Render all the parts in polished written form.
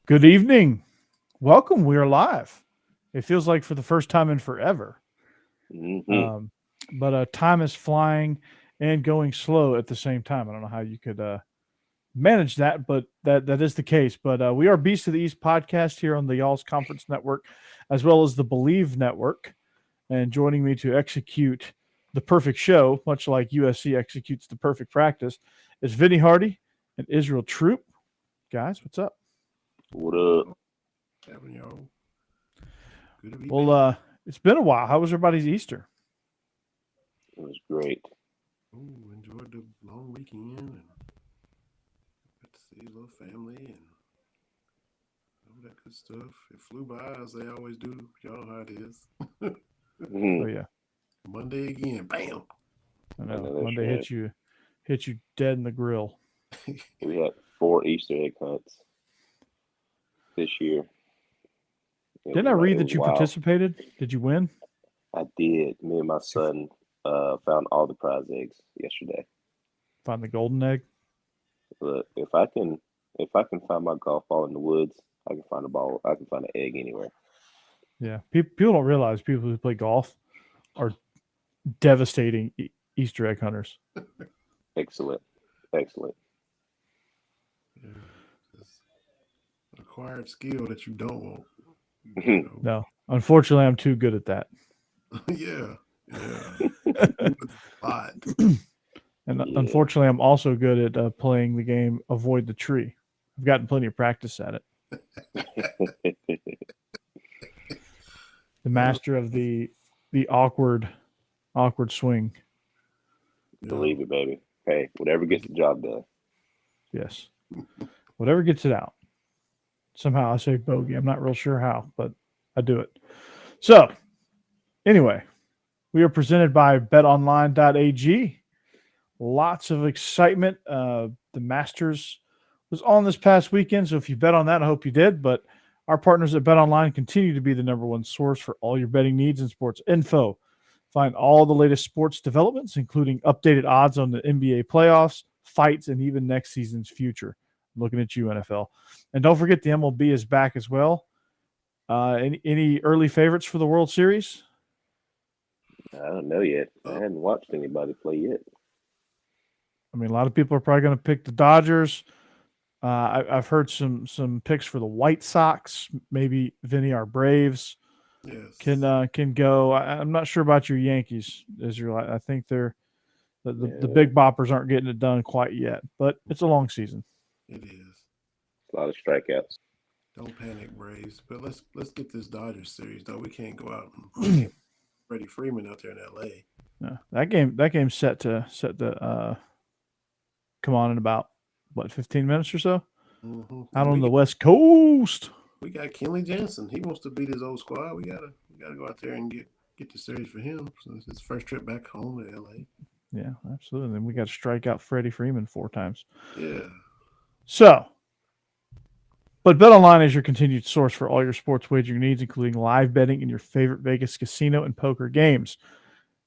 Good evening. Welcome. We are live. It feels like for the first time in forever. Mm-hmm. But time is flying and going slow at the same time. I don't know how you could manage that, but that is the case. But we are Beast of the East podcast here on the Y'all's Conference Network, as well as the Bleav Network. And joining me to execute the perfect show, much like USC executes the perfect practice, is Vinny Hardy and Israel Troupe. Guys, what's up? What up? Happening, y'all. Good to be Well, back. it's been a while. How was everybody's Easter? It was great. Ooh, enjoyed the long weekend and got to see a little family and all that good stuff. It flew by as they always do. Y'all know how it is. Mhm. Oh yeah, Monday again, bam. I I know. know that's Monday right. hit you dead in the grill. We had 4 Easter egg hunts this year. Didn't I read It was that you wild. participated? Did you win? I did. Me and my son found all the prize eggs yesterday. Find the golden egg? But if I can find my golf ball in the woods, I can find a ball. I can find an egg anywhere. Yeah. People don't realize people who play golf are devastating Easter egg hunters. Excellent, excellent. Yeah, it's an acquired skill that you don't want. No, unfortunately, I'm too good at that. Yeah. A lot. And Yeah. unfortunately, I'm also good at playing the game Avoid the Tree. I've gotten plenty of practice at it. The master of the awkward swing. Believe it, baby. Hey, whatever gets the job done. Yes. Whatever gets it out. Somehow I say bogey. I'm not real sure how, but I do it. So, anyway, we are presented by Betonline.ag. Lots of excitement. The Masters was on this past weekend, so if you bet on that, I hope you did. But our partners at BetOnline continue to be the number one source for all your betting needs and sports info. Find all the latest sports developments, including updated odds on the NBA playoffs, fights, and even next season's future. I'm looking at you, NFL. And don't forget the MLB is back as well. Any early favorites for the World Series? I don't know yet. I hadn't watched anybody play yet. I mean, a lot of people are probably going to pick the Dodgers. I've heard some picks for the White Sox. Maybe Vinny, our Braves, Yes. can go. I'm not sure about your Yankees, Israel. I think they're the Yeah. big boppers aren't getting it done quite yet, but it's a long season. It is. A lot of strikeouts. Don't panic, Braves. But let's get this Dodgers series though. We can't go out and get Freddie Freeman out there in LA. Yeah, that game's set to come on in about 15 minutes or so Mm-hmm. out on the West Coast. We got Kenley Jansen. He wants to beat his old squad. We gotta go out there and get the series for him. So it's his first trip back home to LA. Yeah, absolutely. And we got to strike out Freddie Freeman 4 times. Yeah. So, but BetOnline is your continued source for all your sports wagering needs, including live betting in your favorite Vegas casino and poker games.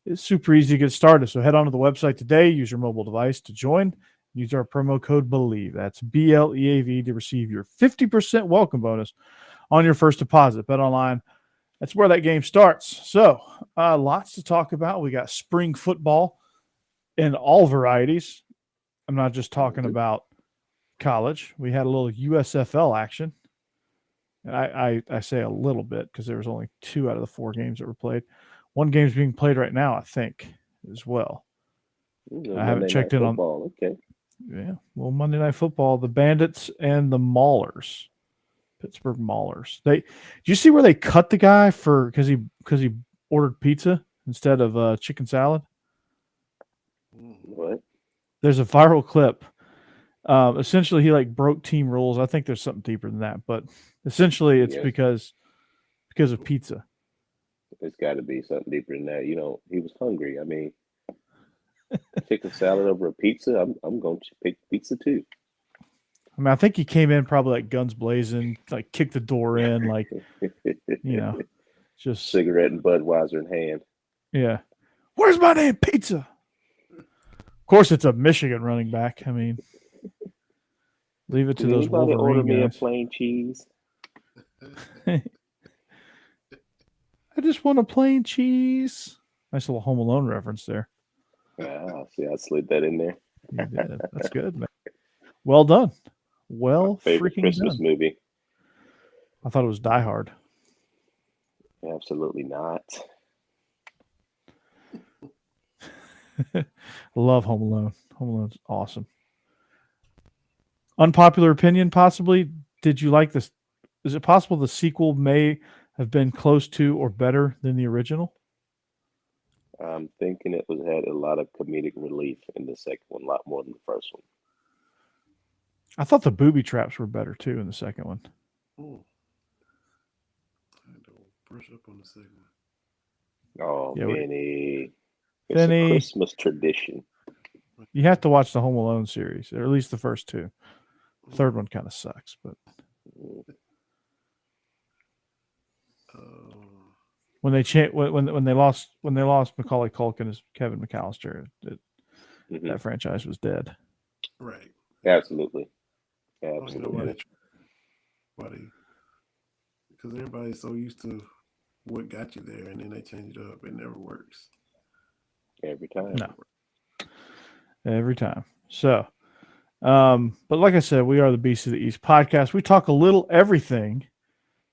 It's super easy to get started. So head on to the website today. Use your mobile device to join. Use our promo code BELIEVE. That's BLEAV to receive your 50% welcome bonus on your first deposit. BetOnline, that's where that game starts. So lots to talk about. We got spring football in all varieties. I'm not just talking about college. We had a little USFL action. And I say a little bit because there was only 2 out of the 4 games that were played. One game's being played right now, I think, as well. I haven't checked in on. Okay. Yeah, well, Monday Night Football, the Bandits and the Maulers, Pittsburgh Maulers. Did you see where they cut the guy because he ordered pizza instead of chicken salad? What? There's a viral clip. Essentially, he broke team rules. I think there's something deeper than that, but essentially, it's Yes. because of pizza. It's got to be something deeper than that. He was hungry. I mean, chicken salad over a pizza. I'm going to pick pizza too. I mean, I think he came in probably guns blazing, kicked the door in, just cigarette and Budweiser in hand. Yeah. Where's my damn pizza? Of course, it's a Michigan running back. I mean, Leave it to Did those anybody order Wolverine me a guys. plain cheese? I just want a plain cheese. Nice little Home Alone reference there. Ah, see, I slid that in there. You did. That's good, man. Well done. Well, Favorite freaking Christmas done. movie? I thought it was Die Hard. Absolutely not. Love Home Alone. Home Alone's awesome. Unpopular opinion, possibly. Did you like this? Is it possible the sequel may have been close to or better than the original? I'm thinking it had a lot of comedic relief in the second one, a lot more than the first one. I thought the booby traps were better too in the second one. Oh. I had to brush up on the second one. Oh, Yeah, Vinny. It's Vinny. a Christmas tradition. You have to watch the Home Alone series, or at least the first two. Third one kind of sucks, but when they lost Macaulay Culkin as Kevin McAllister, that franchise was dead. Right. Absolutely. Because everybody's so used to what got you there, and then they change it up. It never works. Every time. No. Every time. So, but like I said, we are the Beast of the East podcast. We talk a little everything.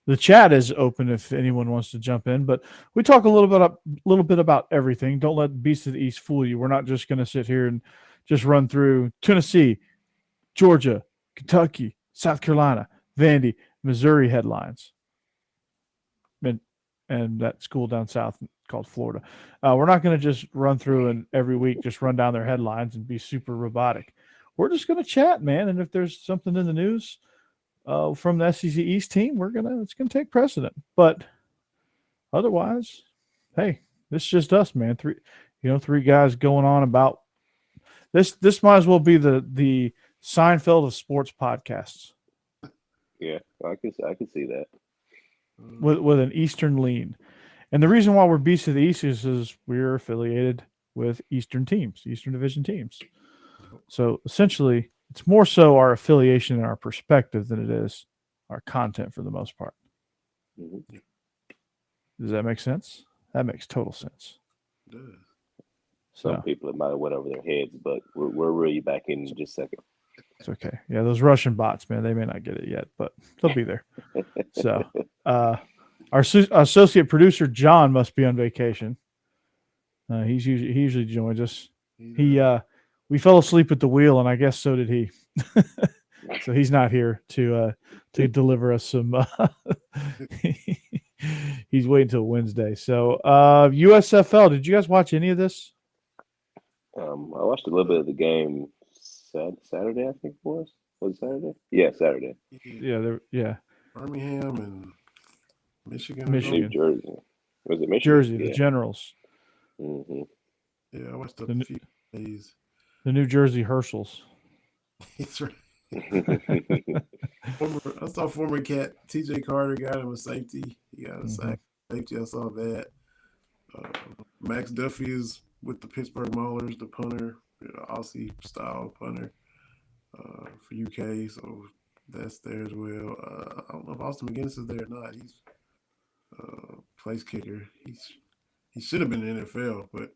The chat is open if anyone wants to jump in, but we talk a little bit about everything. Don't let Beast of the East fool you. We're not just going to sit here and just run through Tennessee, Georgia, Kentucky, South Carolina, Vandy, Missouri headlines, and that school down south called Florida. We're not going to just run through and every week just run down their headlines and be super robotic. We're just going to chat, man. And if there's something in the news from the SEC East team, it's gonna take precedent. But otherwise, hey, this is just us, man. Three guys going on about this. This might as well be the Seinfeld of sports podcasts. Yeah, I can see that. With an Eastern lean. And the reason why we're Beast of the East is we're affiliated with Eastern Division teams. So essentially, it's more so our affiliation and our perspective than it is our content for the most part. Mm-hmm. Does that make sense? That makes total sense. It does. Some people, it might have went over their heads, but we're really back in just a second. It's okay. Yeah, those Russian bots, man, they may not get it yet, but they'll be there. So our associate producer, John, must be on vacation. He usually joins us. We fell asleep at the wheel, and I guess so did he. So he's not here to deliver us some. He's waiting until Wednesday. So USFL, did you guys watch any of this? I watched a little bit of the game Saturday, I think it was. Was it Saturday? Yeah, Saturday. Yeah. Birmingham and Michigan. New Jersey. Was it Michigan? Jersey, the Generals. Mm-hmm. Yeah, I watched a few days. The New Jersey Herschels. That's right. I saw former Cat TJ Carter got him a safety. He got a sack safety. I saw that. Max Duffy is with the Pittsburgh Maulers, the punter, Aussie style punter for UK. So that's there as well. I don't know if Austin McGinnis is there or not. He's place kicker. He should have been in the NFL, but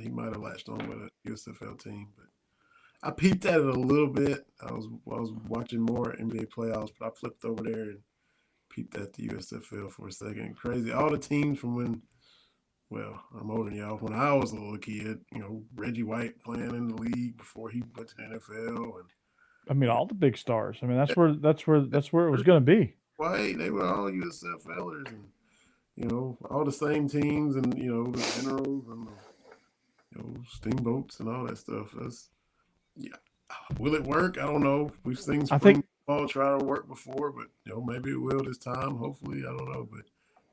he might have latched on with a USFL team. But I peeped at it a little bit. I was watching more NBA playoffs, but I flipped over there and peeped at the USFL for a second. Crazy. All the teams from when, well, I'm older than y'all. When I was a little kid, Reggie White playing in the league before he went to the NFL, and I mean, all the big stars. I mean, that's where it was going to be. White, they were all USFLers, and all the same teams, and the Generals and the Steamboats and all that stuff. Will it work? I don't know. We've seen spring ball try to work before, but maybe it will this time. Hopefully, I don't know, but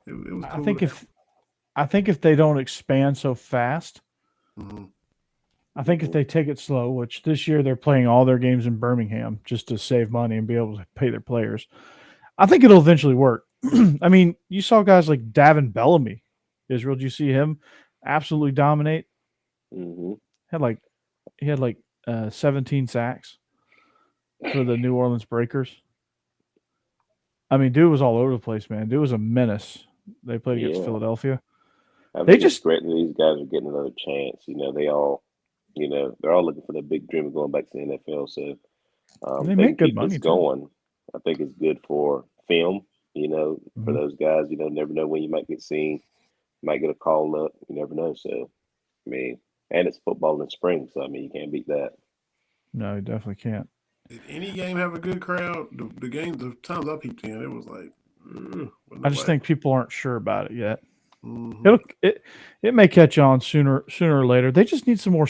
it was cool. I think if they don't expand so fast, mm-hmm. I think if they take it slow, which this year they're playing all their games in Birmingham just to save money and be able to pay their players, I think it'll eventually work. I mean, you saw guys like Davin Bellamy, Israel. Did you see him absolutely dominate? Mm-hmm. He had like 17 sacks. for the New Orleans Breakers. I mean, dude was all over the place, man. Dude was a menace. They played against Philadelphia. I They think just it's great that these guys are getting another chance. They all, they're all looking for that big dream of going back to the NFL. So they they make can good keep money this too. going. I think it's good for film. For Mhm. those guys, never know when you might get seen, you might get a call up. You never know. So, I mean, and it's football in the spring, so I mean, you can't beat that. No, you definitely can't. Did any game have a good crowd? The times I peeped in, it was like, I just think people aren't sure about it yet. Mm-hmm. It may catch on sooner or later. They just need some more.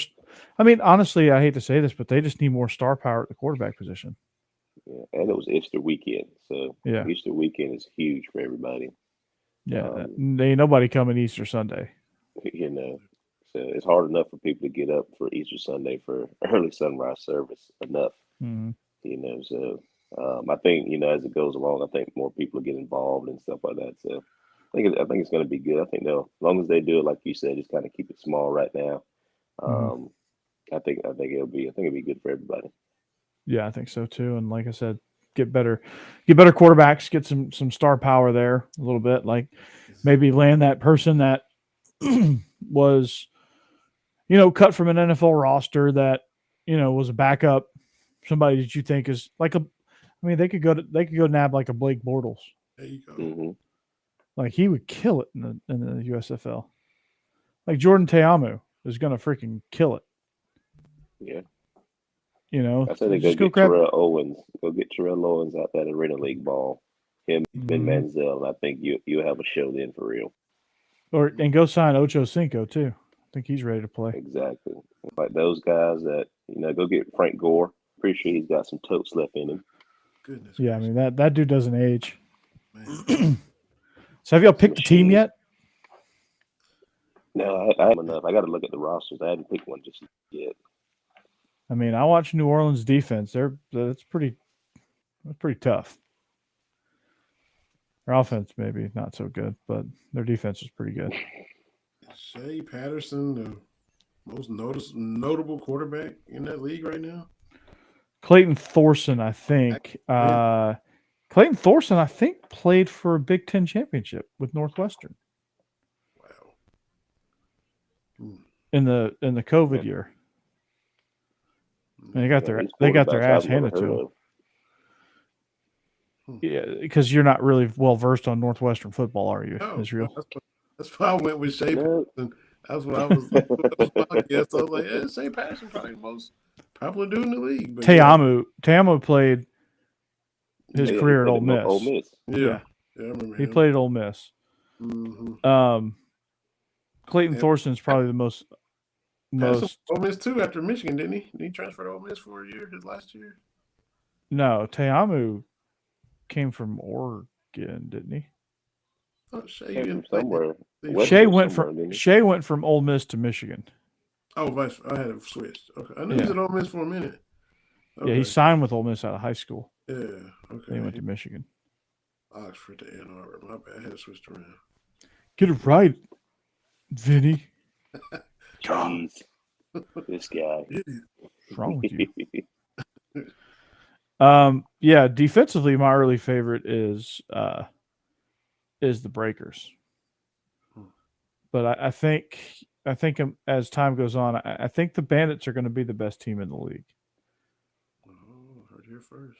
I mean, honestly, I hate to say this, but they just need more star power at the quarterback position. Yeah, and it was Easter weekend, so Yeah, Easter weekend is huge for everybody. yeah. Ain't nobody coming Easter Sunday. So it's hard enough for people to get up for Easter Sunday for early sunrise service enough. Mm-hmm. So I think as it goes along, I think more people get involved and stuff like that. So I think it's going to be good. I think they'll, as long as they do it like you said, just kind of keep it small right now. Mm-hmm. I think it'll be good for everybody. Yeah, I think so too. And like I said, get better quarterbacks, get some star power there a little bit. Like maybe land that person that was, cut from an NFL roster that, was a backup, somebody that you think is like they could go nab like a Blake Bortles. There you go. Mm-hmm. Like he would kill it in the USFL. Like Jordan Teamu is gonna freaking kill it. Yeah. I say they go get Terrell Owens. Go get Terrell Owens out that Arena League ball. Him, Ben Manziel, and I think you'll have a show then for real. And go sign Ocho Cinco too. I think he's ready to play. Exactly. Like those guys that go get Frank Gore. Pretty sure he's got some totes left in him. Goodness. Yeah, I mean that dude doesn't age. So have y'all picked the team yet? No, I haven't enough. I got to look at the rosters. I haven't picked one just yet. I mean, I watch New Orleans defense. That's pretty tough. Their offense maybe not so good, but their defense is pretty good. Shea Patterson, the most notable quarterback in that league right now. Clayton Thorson, I think. Clayton Thorson, I think, played for a Big Ten championship with Northwestern. Wow. In the COVID year. And they got their ass handed to them. Yeah, because you're not really well versed on Northwestern football, are you, Israel? That's why I went with Shea Patterson. That's what I was. I was like, Shea Patterson probably the most popular dude in the league. Teamu played his career at Ole Miss. Yeah, I remember he him. played at Ole Miss. Mm-hmm. Clayton Thorson's probably the most. Ole Miss too after Michigan, didn't he? Did he transfer to Ole Miss for a year? His last year? No, Teamu came from Oregon, didn't he? Oh, Shea came from somewhere. Shea went from Ole Miss to Michigan. Oh, I had it switched. Okay, I knew he was at Ole Miss for a minute. Okay. Yeah, he signed with Ole Miss out of high school. Yeah, okay. Then he went to Michigan. Oxford to Ann Arbor. My bad. I had it switched around. Get it right, Vinny. Jeez, this guy. What's wrong with you? Yeah, defensively, my early favorite is the Breakers. But I think as time goes on, I think the Bandits are going to be the best team in the league. Oh, heard here first.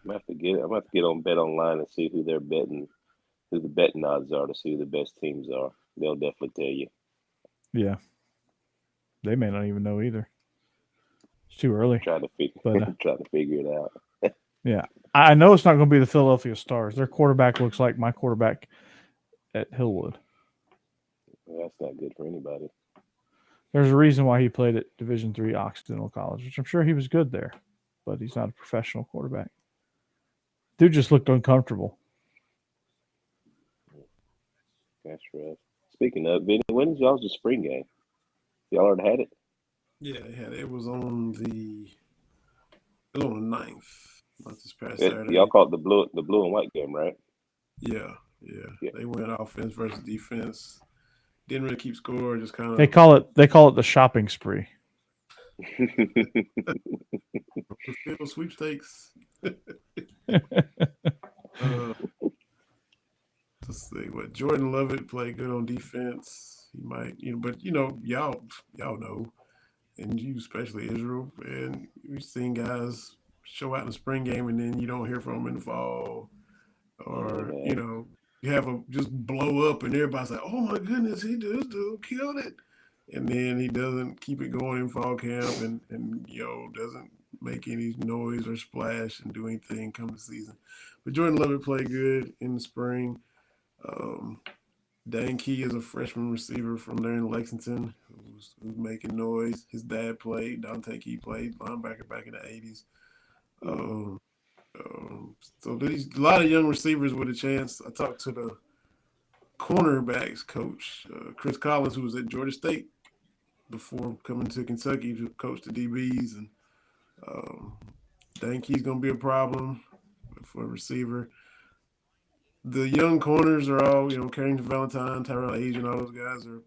I'm going to have to get on BetOnline and see who they're betting, who the betting odds are to see who the best teams are. They'll definitely tell you. Yeah. They may not even know either. It's too early. Trying to figure it out. Yeah. I know it's not going to be the Philadelphia Stars. Their quarterback looks like my quarterback at Hillwood. Well, that's not good for anybody. There's a reason why he played at Division III Occidental College, which I'm sure he was good there, but he's not a professional quarterback. Dude just looked uncomfortable. That's rough. Speaking of, Vinny, when is y'all's spring game? Y'all already had it? Yeah, they had it. It was on the 9th. Not this past Saturday. Y'all call it the blue and white game, right? Yeah. They went offense versus defense. Didn't really keep score. Just kind of. They call it the shopping spree. The field sweepstakes. Let's see what Jordan Lovett played good on defense. He might, but y'all know, and you especially Israel, and we've seen guys show out in the spring game and then you don't hear from them in the fall, or you have a just blow up and everybody's like, oh my goodness, this dude killed it, and then he doesn't keep it going in fall camp and doesn't make any noise or splash and do anything come the season. But Jordan Lovett played good in the spring. Dan Key is a freshman receiver from there in Lexington who's making noise. His dad played. Dante Key played linebacker back in the 80s. So there's a lot of young receivers with a chance. I talked to the cornerbacks coach, Chris Collins, who was at Georgia State before coming to Kentucky to coach the DBs. And Dan Key's going to be a problem for a receiver. The young corners are all, Carrington Valentine, Tyrell Asian, all those guys are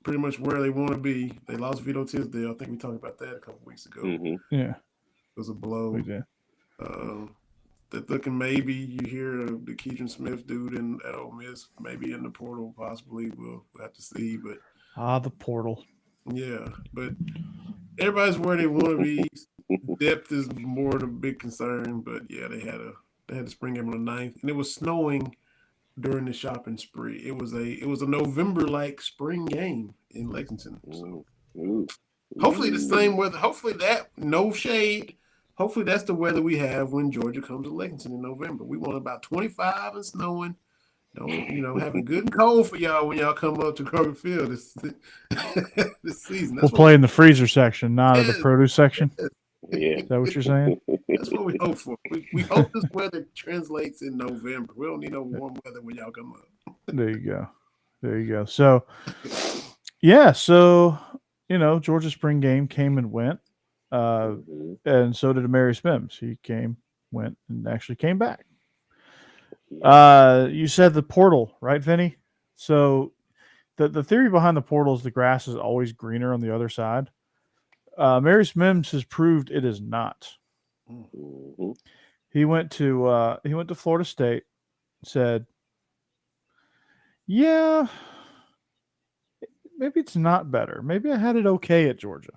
pretty much where they want to be. They lost Vito Tisdale. I think we talked about that a couple weeks ago. Mm-hmm. Yeah. It was a blow. We did. That looking maybe you hear the Keaton Smith dude at Ole Miss, maybe in the portal, possibly. We'll have to see. But the portal. Yeah, but everybody's where they want to be. Depth is more the big concern. But yeah, they had a spring game on the 9th, and it was snowing during the shopping spree. It was a November-like spring game in Lexington. So hopefully the same weather. Hopefully that no shade. Hopefully that's the weather we have when Georgia comes to Lexington in November. We want about 25 and snowing. Having good and cold for y'all when y'all come up to Kroger Field this season. We'll play in the freezer section, not in the produce section. Yeah. Is that what you're saying? That's what we hope for. We hope this weather translates in November. We don't need no warm weather when y'all come up. There you go. So, yeah. So, Georgia spring game came and went. And so did Amarius Mims. He went, and actually came back. You said the portal, right, Vinny? So the theory behind the portal is the grass is always greener on the other side. Amarius Mims has proved it is not. Mm-hmm. He went to Florida State, said, yeah, maybe it's not better. Maybe I had it okay at Georgia.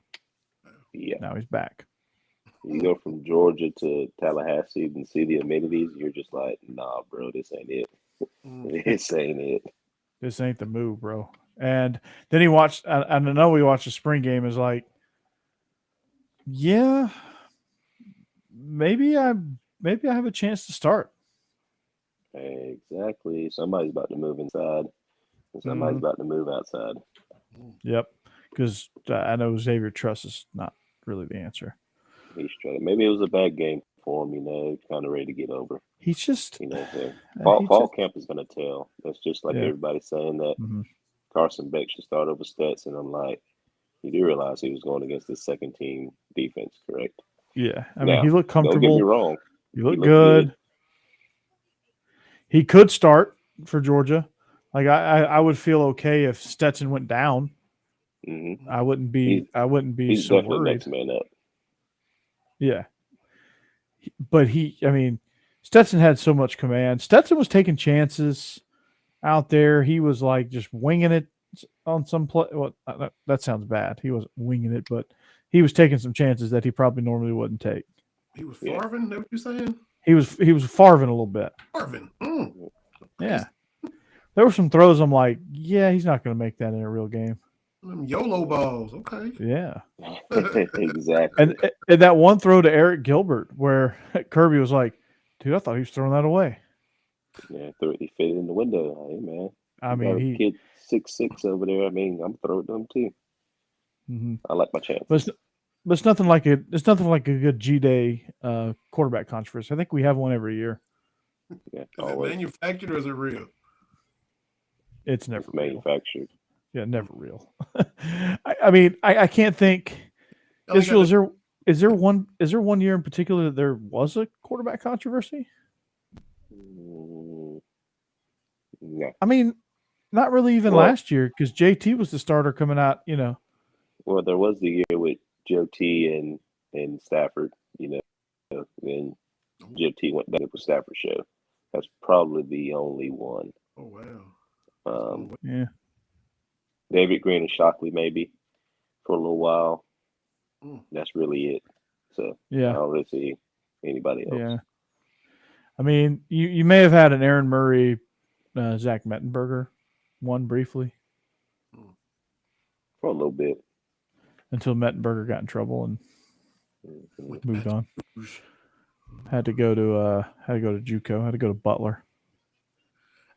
Yeah. Now he's back. You go from Georgia to Tallahassee and see the amenities, you're just like, nah, bro, this ain't it. This ain't it. This ain't the move, bro. And then he watched, I know we watched the spring game, is like, yeah, maybe I have a chance to start. Exactly. Somebody's about to move inside, and somebody's about to move outside. Yep. Because I know Xavier Truss is not really the answer. He's trying. Maybe it was a bad game for him. Kind of ready to get over. He's just, fall camp is going to tell. That's just like everybody's saying that Carson Beck should start over Stetson. I'm like, you do realize he was going against the second team defense, correct? Yeah. I mean, he looked comfortable. Don't get me wrong. He looked good. He could start for Georgia. Like I would feel okay if Stetson went down. Mm-hmm. I wouldn't be he's so definitely worried. Next man up. Yeah. But Stetson had so much command. Stetson was taking chances out there. He was like just winging it on some play. Well, that sounds bad. He wasn't winging it, but he was taking some chances that he probably normally wouldn't take. He was farving, is that what you're saying? He was farving a little bit. Farving. Yeah. There were some throws I'm like, yeah, he's not going to make that in a real game. YOLO balls. Okay. Yeah. Exactly. And that one throw to Eric Gilbert where Kirby was like, dude, I thought he was throwing that away. Yeah, he fit it in the window. Hey, man. I mean, kid 6'6" over there. I mean, I'm throwing them too. Mm-hmm. I like my chances. But it's nothing like a good G-Day quarterback controversy. I think we have one every year. Yeah, is it manufactured or is it real? It's never manufactured. Yeah, never real. I mean, I can't think. Israel, is there one year in particular that there was a quarterback controversy? Yeah. I mean, not really even last year because JT was the starter coming out. Well, there was the year with Joe T and Stafford, then Joe T went back with Stafford show. That's probably the only one. Oh wow. Yeah. David Green and Shockley maybe for a little while. That's really it. So Yeah. I don't really see anybody else. Yeah. I mean, you may have had an Aaron Murray, Zach Mettenberger one briefly. For a little bit. Until Mettenberger got in trouble and moved on. Had to go to JUCO. Had to go to Butler.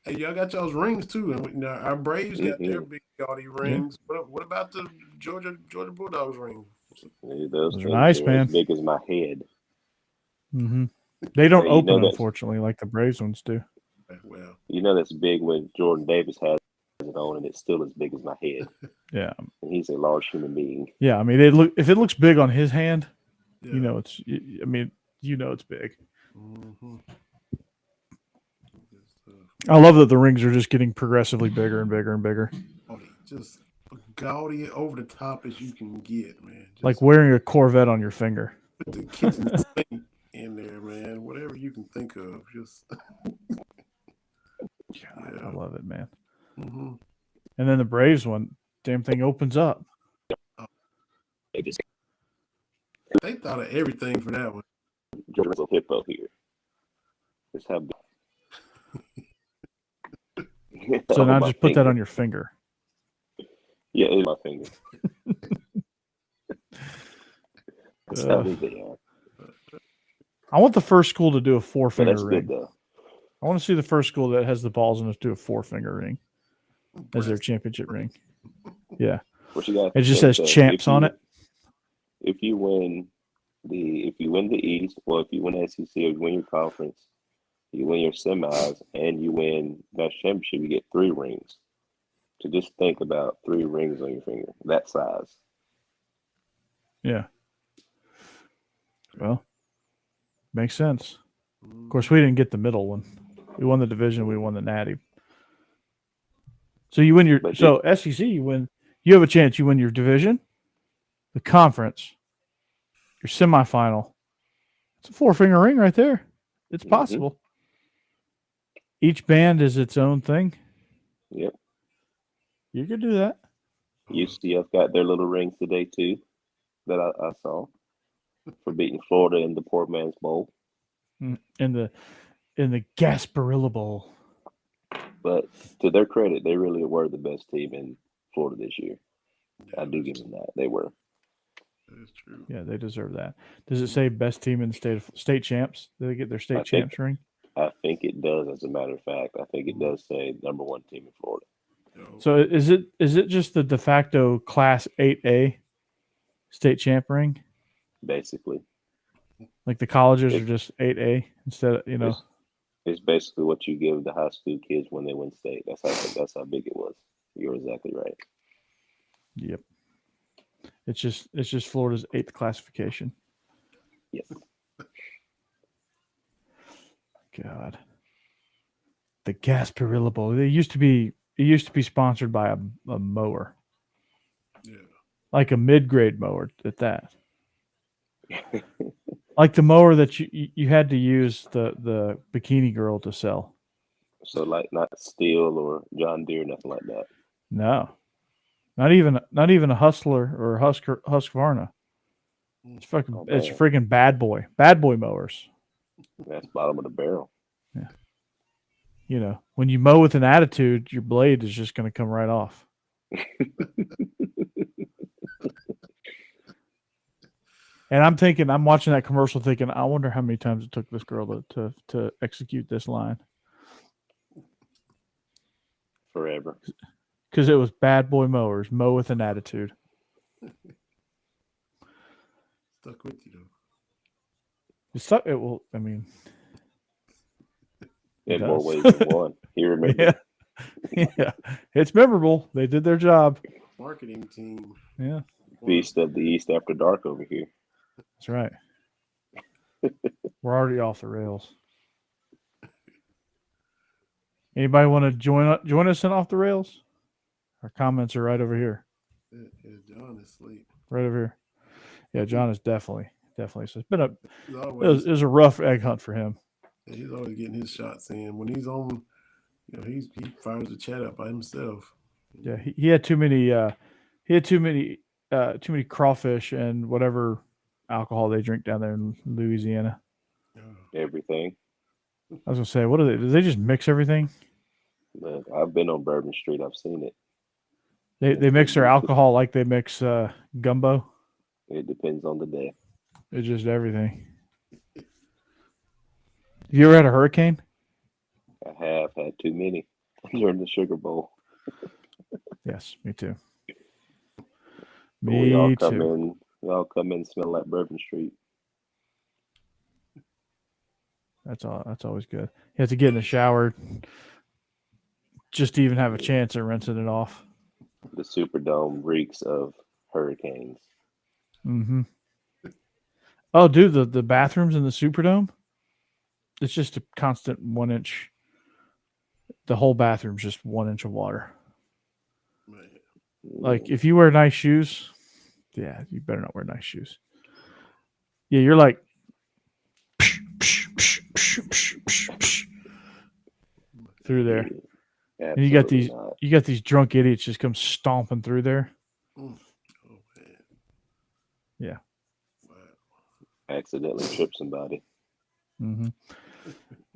Hey, y'all got y'all's rings too, and our Braves got their big gaudy rings. Yeah. What about the Georgia Bulldogs ring? Those are nice, man. As big as my head. Mm-hmm. They don't open, unfortunately, like the Braves ones do. Well, that's big when Jordan Davis has it on, and it's still as big as my head. Yeah, and he's a large human being. Yeah, I mean, if it looks big on his hand, it's. I mean, it's big. Mm-hmm. I love that the rings are just getting progressively bigger and bigger and bigger. Oh, just gaudy over the top as you can get, man. Just like wearing a Corvette on your finger. Put the kitchen sink in there, man. Whatever you can think of, just. God, I love it, man. Mm-hmm. And then the Braves one, damn thing opens up. They thought of everything for that one. Georgia's a hippo here. Just have. So now just put that on your finger. Yeah, it's my finger. That's how big they are. I want the first school to do a 4-finger that's ring. Good, though. I want to see the first school that has the balls enough to do a 4-finger ring as their championship ring. Yeah. It just says champs on it. If you win the East, well, if you win SEC or you win your conference, you win your semis, and you win that championship, you get 3 rings. So just think about 3 rings on your finger, that size. Yeah. Well, makes sense. Of course, we didn't get the middle one. We won the division. We won the Natty. So you win your SEC. You win. You have a chance. You win your division, the conference, your semifinal. It's a 4-finger ring right there. It's possible. Each band is its own thing. Yep. You could do that. UCF got their little rings today too, that I saw, for beating Florida in the Poor Man's Bowl. In the Gasparilla Bowl. But to their credit, they really were the best team in Florida this year. I do give them that. They were. That is true. Yeah, they deserve that. Does it say best team in the state champs? Did they get their state champs ring? I think it does, as a matter of fact. I think it does say number 1 team in Florida. So is it just the de facto Class 8A state champ ring? Basically. Like the colleges are just 8A instead of, It's basically what you give the high school kids when they win state. That's how big it was. You're exactly right. Yep. It's just Florida's 8th classification. Yes. God. The Gasparilla Bowl. It used to be sponsored by a mower. Yeah. Like a mid-grade mower at that. Like the mower that you had to use the bikini girl to sell. So like not Steel or John Deere, nothing like that. No. Not even a Hustler or a Husqvarna. It's fucking it's freaking bad boy mowers. That's bottom of the barrel. Yeah. When you mow with an attitude, your blade is just going to come right off. And I'm watching that commercial thinking, I wonder how many times it took this girl to execute this line. Forever. Because it was bad boy mowers, mow with an attitude. Stuck with you, though. It will, I mean. In more ways than one. You remember. Yeah. It's memorable. They did their job. Marketing team. Yeah. Beast of the East after dark over here. That's right. We're already off the rails. Anybody want to join us in Off the Rails? Our comments are right over here. Yeah, John is asleep. Right over here. Yeah, John is definitely. So it's been He's always, it was a rough egg hunt for him. he's always getting his shots in. When he's on, he fires the chat up by himself. Yeah, he had too many. He had too many crawfish and whatever alcohol they drink down there in Louisiana. Everything. I was gonna say, what do they? Do they just mix everything? Look, I've been on Bourbon Street. I've seen it. They mix their alcohol like they mix gumbo. It depends on the day. It's just everything. You ever had a hurricane? I have had too many during the Sugar Bowl. Yes, me too. We all Me come too. in. We all come in smell like Bourbon Street. That's always good. You have to get in the shower just to even have a chance at rinsing it off. The Superdome reeks of hurricanes. Mm-hmm. Oh, dude, the bathrooms in the Superdome, it's just a constant 1 inch. The whole bathroom's just 1 inch of water. Man. Like if you wear nice shoes, yeah, you better not wear nice shoes. Yeah, you're like through there. And you got these drunk idiots just come stomping through there. Oh man. Yeah. Wow. Accidentally trip somebody. Mm-hmm.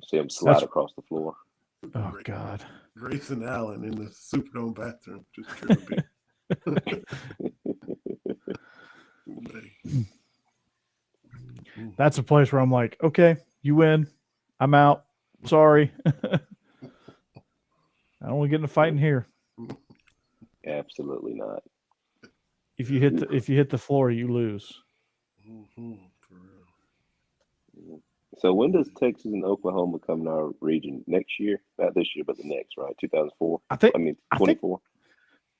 See them slide That's- across the floor. Oh God. Grayson Allen in the Superdome bathroom just tripping. That's a place where I'm like, okay, you win. I'm out. Sorry. I don't want to get in a fight in here. Absolutely not. If you hit the floor, you lose. For real. So when does Texas and Oklahoma come in our region? Next year? Not this year, but the next, right? 2004? I think 24?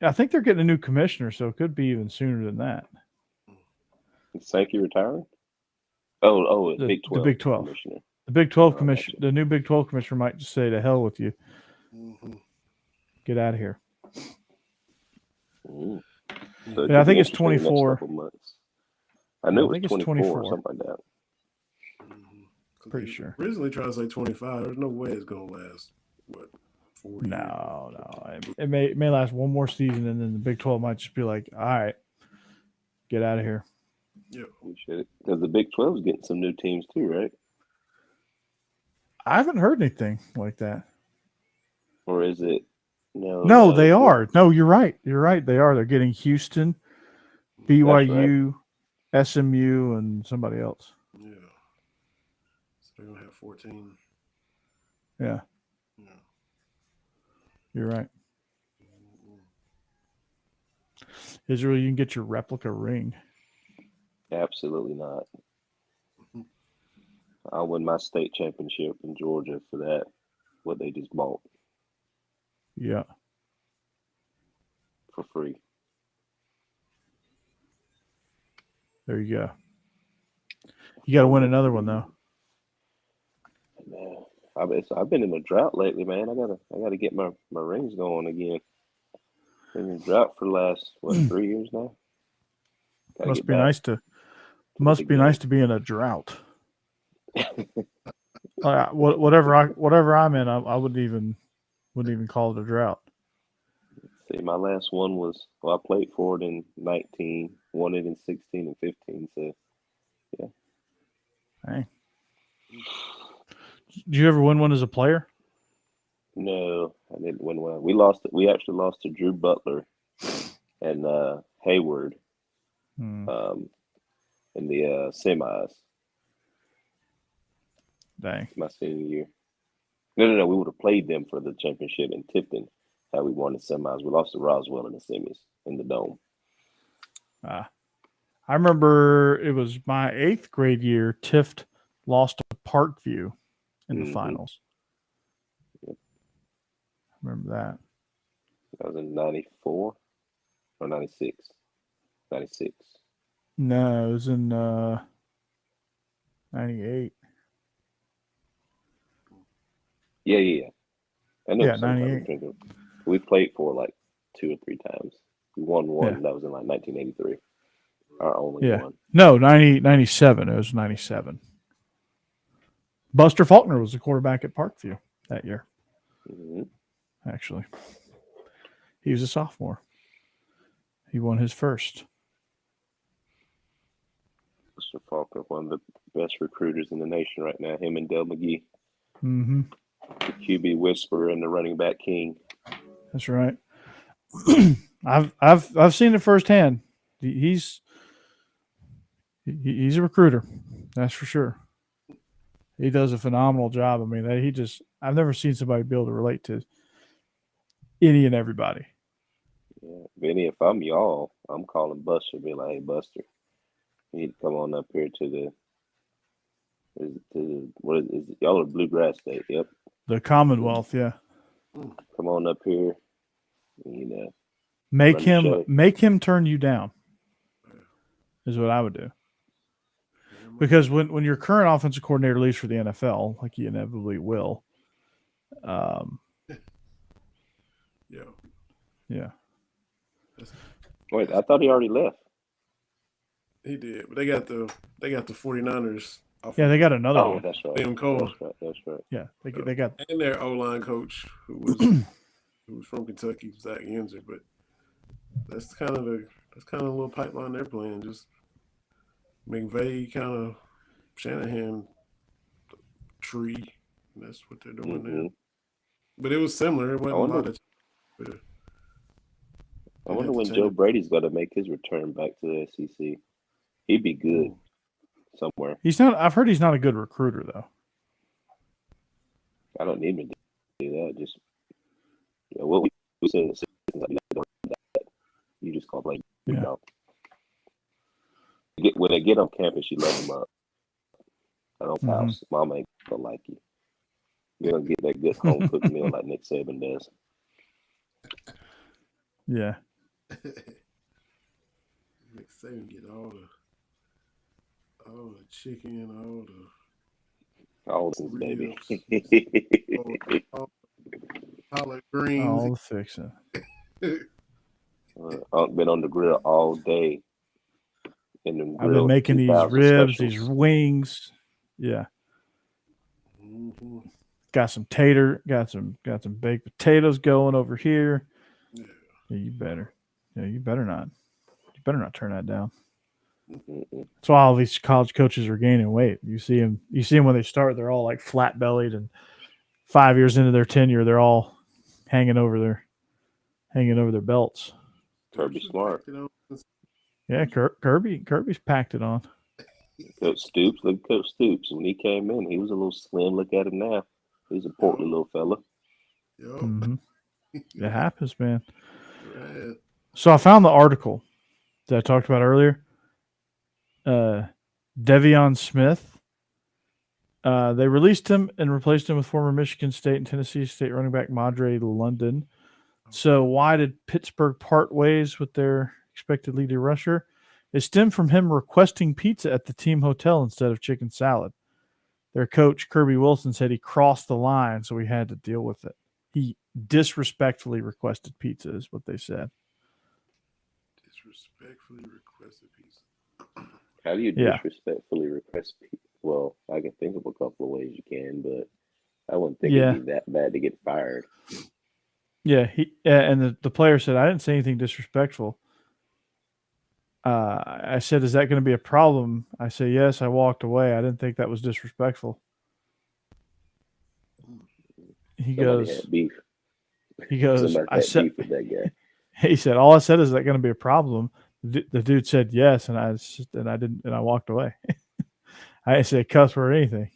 I think they're getting a new commissioner, so it could be even sooner than that. Is Sankey retiring? Oh, The Big 12. Big 12. Commissioner. The Big 12 Oh, commissioner, gotcha. the new Big 12 commissioner might just say to hell with you. Mm-hmm. Get out of here. Mm. So it Yeah, I could be think it's interesting the next 24. couple months. I knew I it think was it's 24 or 24. something like that. Pretty sure. Originally trying to say 25. There's no way it's gonna last. What? 4 years? No. It may last one more season, and then the Big 12 might just be like, all right, get out of here. Yeah. We should, because the Big 12 is getting some new teams too, right? I haven't heard anything like that. Or is it? No, they are. No, you're right. You're right. They are. They're getting Houston, BYU, SMU, and somebody else. Yeah. So they're gonna have 14. Yeah, Yeah. you're right. Mm-hmm. Israel, you can get your replica ring. Absolutely not. I'll win my state championship in Georgia for that, what they just bought Yeah. for free. There you go. You got to win another one though. Man, I've been in a drought lately, man. I gotta get my rings going again. Been in a drought for the last 3 years now. Gotta Must get be back nice to. Must be nice to be in a drought. Whatever I'm in, I wouldn't even call it a drought. See, my last one was, I played for it in 19, won it in 16 and 15. So, yeah. Hey. Did you ever win one as a player? No, I didn't win one. We actually lost to Drew Butler and Hayward in the semis. Dang. My senior year. No. We would have played them for the championship in Tifton. How we won the semis. We lost to Roswell in the semis in the dome. I remember it was my 8th grade year. Tift lost to Parkview in the finals. Yep. Remember that? That was in 94 or 96. 96. No, it was in 98. Yeah. I know. Yeah, 98. We played for like 2 or 3 times. We won one. Yeah. That was in like 1983. Our only Yeah. one. No, 97. It was 97. Buster Faulkner was the quarterback at Parkview that year, Mm-hmm. actually. He was a sophomore. He won his first. Mr. Faulkner, one of the best recruiters in the nation right now. Him and Del McGee, Mm-hmm. the QB whisperer and the running back king. That's right. I've seen it firsthand. He's a recruiter, that's for sure. He does a phenomenal job. I mean, I've never seen somebody be able to relate to any and everybody. Yeah. Vinny, if I'm y'all, I'm calling Buster, be like, hey, Buster, you need to come on up here to what is it? Y'all are Bluegrass State, yep. The Commonwealth, yeah. Come on up here, you know. Make Run the him turn you down is what I would do. Because when your current offensive coordinator leaves for the NFL, like he inevitably will, yeah. Wait, I thought he already left. He did, but they got the 49ers. Yeah, they got another one. That's right. Liam Cole. That's right. Yeah, they got and their O-line coach who was from Kentucky, Zach Yenzer. But that's kind of a little pipeline they're playing. Just McVay, kind of Shanahan tree. And that's what they're doing now. But it was similar. It wasn't a lot of. I wonder when Joe Brady's going to make his return back to the SEC. He'd be good somewhere. He's not. I've heard he's not a good recruiter though. I don't need him to do that. Just what we say. You just call play. Yeah. You know. When they get on campus, you let them up. I don't house. Mama ain't gonna like you. You're gonna get that good home cooked meal like Nick Saban does. Yeah. Nick Saban get all the chicken, all the baby. all collard greens. All the fixing. Been on the grill all day. I've been making these ribs, these wings. Yeah. Mm-hmm. Got some baked potatoes going over here. Yeah, you better not. You better not turn that down. That's why all these college coaches are gaining weight. You see them when they start, they're all like flat bellied, and 5 years into their tenure, they're all hanging over their belts. Kirby's smart. Yeah, Kirby's packed it on. Coach Stoops, look at Coach Stoops. When he came in, he was a little slim. Look at him now. He's a portly little fella. Mm-hmm. It happens, man. Right. So I found the article that I talked about earlier. Devion Smith. They released him and replaced him with former Michigan State and Tennessee State running back Madre London. So why did Pittsburgh part ways with their expected leader rusher? It stemmed from him requesting pizza at the team hotel instead of chicken salad. Their coach, Kirby Wilson, said he crossed the line, so he had to deal with it. He disrespectfully requested pizza, is what they said. Disrespectfully requested pizza. How do you disrespectfully request pizza? Well, I can think of a couple of ways you can, but I wouldn't think it'd be that bad to get fired. Yeah, and the player said, I didn't say anything disrespectful. I said, is that going to be a problem? I said, yes, I walked away. I didn't think that was disrespectful. He goes, I said, beef with that guy. He said, all I said is that going to be a problem. The dude said yes, and I walked away. I didn't say cuss word or anything.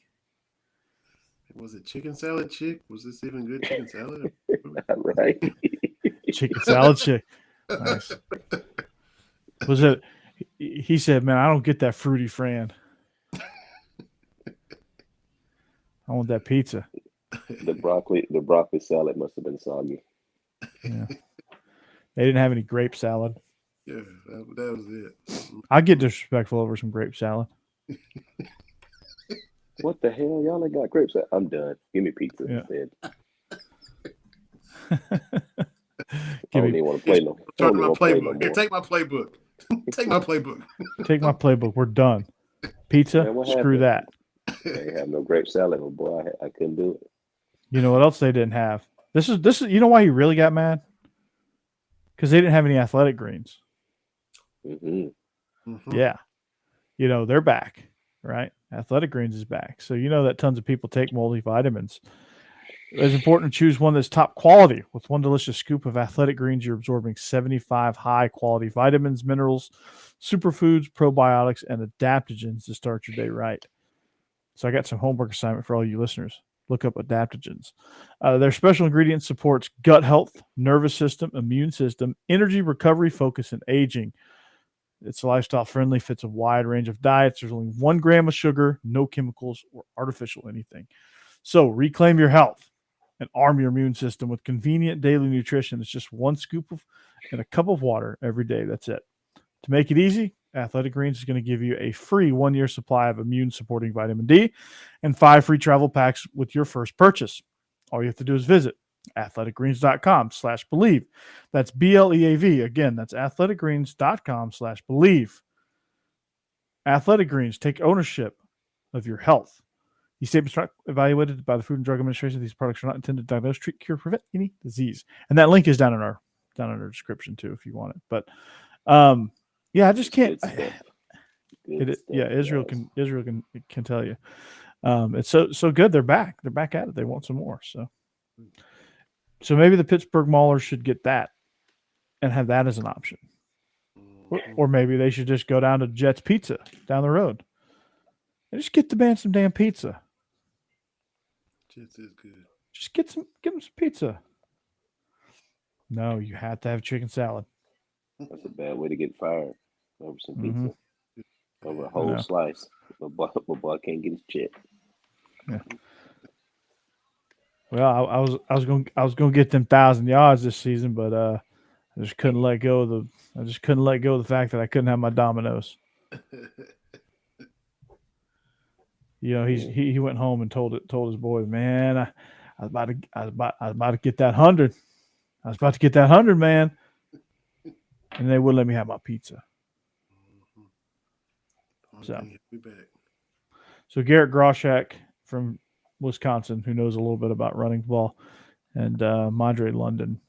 Was it chicken salad chick? Was this even good chicken salad? Right. Chicken salad chick. Nice. Was it? He said, man, I don't get that fruity Fran. I want that pizza. The broccoli salad must have been soggy. Yeah. They didn't have any grape salad. Yeah, that was it. I get disrespectful over some grape salad. What the hell? Y'all ain't got grape salad? I'm done. Give me pizza instead. I don't even want to play no. Turn to my playbook. Here, take my playbook. Take my playbook. Take my playbook. We're done. Pizza, Man, what screw happened? that. They have no grape salad, but boy, I couldn't do it. You know what else they didn't have? This is you know why he really got mad? Because they didn't have any athletic greens. Mm-hmm. Yeah. You know, they're back, right? Athletic greens is back. So you know that tons of people take multivitamins. It's important to choose one that's top quality. With one delicious scoop of athletic greens, you're absorbing 75 high-quality vitamins, minerals, superfoods, probiotics, and adaptogens to start your day right. So I got some homework assignment for all you listeners. Look up adaptogens. Their special ingredient supports gut health, nervous system, immune system, energy, recovery, focus, and aging. It's lifestyle friendly, fits a wide range of diets. There's only 1 gram of sugar, no chemicals or artificial anything. So reclaim your health and arm your immune system with convenient daily nutrition. It's just 1 scoop and a cup of water every day. That's it. To make it easy, Athletic Greens is going to give you a free 1-year supply of immune-supporting vitamin D and 5 free travel packs with your first purchase. All you have to do is visit athleticgreens.com/Bleav. That's BLEAV. Again, that's athleticgreens.com/Bleav. Athletic Greens, take ownership of your health. These statements are not evaluated by the Food and Drug Administration. These products are not intended to diagnose, treat, cure, prevent any disease. And that link is down in our description too, if you want it. But yeah, I just can't. Israel can tell you. It's so good. They're back. They're back at it. They want some more. So maybe the Pittsburgh Maulers should get that and have that as an option. Or maybe they should just go down to Jet's Pizza down the road and just get the band some damn pizza. Jets is good. Just give them some pizza. No, you have to have chicken salad. That's a bad way to get fired over some pizza. Over a whole slice. My boy can't get his check. Yeah. Well, I was going to get them 1,000 yards this season, but I just couldn't let go of the fact that I couldn't have my Domino's. You know, he went home and told his boys, man, I was about to get that 100. I was about to get that 100, man, and they wouldn't let me have my pizza. So Garrett Groshak from Wisconsin, who knows a little bit about running ball, and Mondre London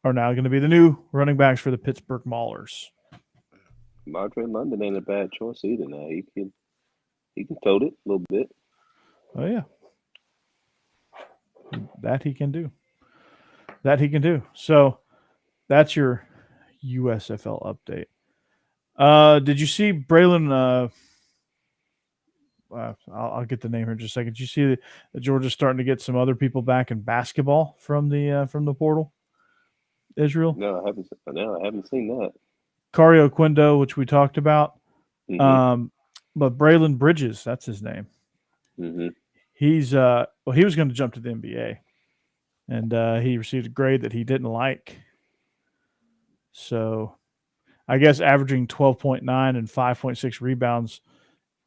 are now going to be the new running backs for the Pittsburgh Maulers. Mondre London ain't a bad choice either. Now he can tote it a little bit. Oh yeah, that he can do. So that's your USFL update. Did you see Braylon? I'll get the name here in just a second. Did you see that Georgia's starting to get some other people back in basketball from the portal? Israel? No, I haven't seen that. Cario Quindo, which we talked about. But Braylon Bridges, that's his name. Mm-hmm. He's he was going to jump to the NBA, and he received a grade that he didn't like. So, I guess averaging 12.9 and 5.6 rebounds